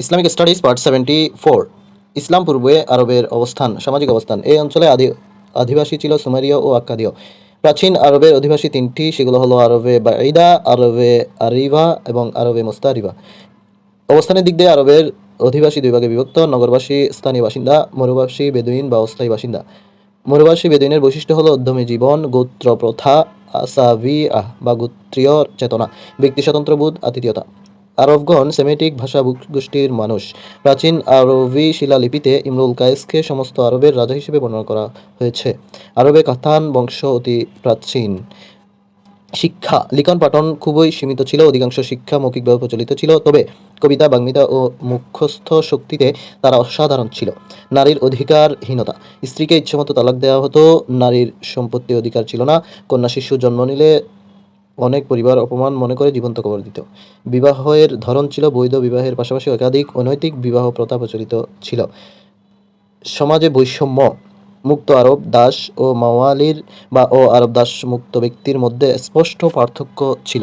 Islamic studies part 74। ইসলাম পূর্বে আরবের অবস্থান, সামাজিক অবস্থান। এই অঞ্চলে আদিবাসী ছিল সুমেরীয় ও আক্কাদীয়। প্রাচীন আরবের অধিবাসী তিনটি, সেগুলো হলো আরবে বাঈদা, আরবে আরিবা এবং আরবে মুস্তারিবা। অবস্থানের দিক দিয়ে আরবের অধিবাসী দুই ভাগে বিভক্ত: নগরবাসী স্থানীয় বাসিন্দা, মরুবাসী বেদুইন বা অস্থায়ী বাসিন্দা। মরুবাসী বেদুইনের বৈশিষ্ট্য হলো উদ্যমী জীবন, গোত্র প্রথা, আসাবিআহ বা গোত্রীয় চেতনা, ব্যক্তি স্বাতন্ত্র্যবোধ, আতিথেয়তা। আরবগণ সেমিটিক ভাষা গোষ্ঠীর মানুষ। প্রাচীন আরবি শিলালিপিতে ইমরুল কায়েসকে সমস্ত আরবের রাজা হিসেবে বর্ণনা করা হয়েছে। আরবে কাতান বংশ অতি প্রাচীন। শিক্ষা, লিখন পাঠন খুবই সীমিত ছিল। অধিকাংশ শিক্ষা মৌখিকভাবে প্রচলিত ছিল, তবে কবিতা, বাগ্মিতা ও মুখস্থ শক্তিতে তারা অসাধারণ ছিল। নারীর অধিকারহীনতা, স্ত্রীকে ইচ্ছেমতো তালাক দেওয়া হতো। নারীর সম্পত্তি অধিকার ছিল না। কন্যা শিশু জন্ম নিলে অনেক পরিবার অপমান মনে করে জীবন্ত কবর দিত। বিবাহের ধরন ছিল বৈধ বিবাহের পাশাপাশি একাধিক অনৈতিক বিবাহ প্রথা প্রচলিত ছিল। সমাজে বৈষম্য, মুক্ত আরব দাস ও মাওয়ালির বা আরব দাস মুক্ত ব্যক্তির মধ্যে স্পষ্ট পার্থক্য ছিল।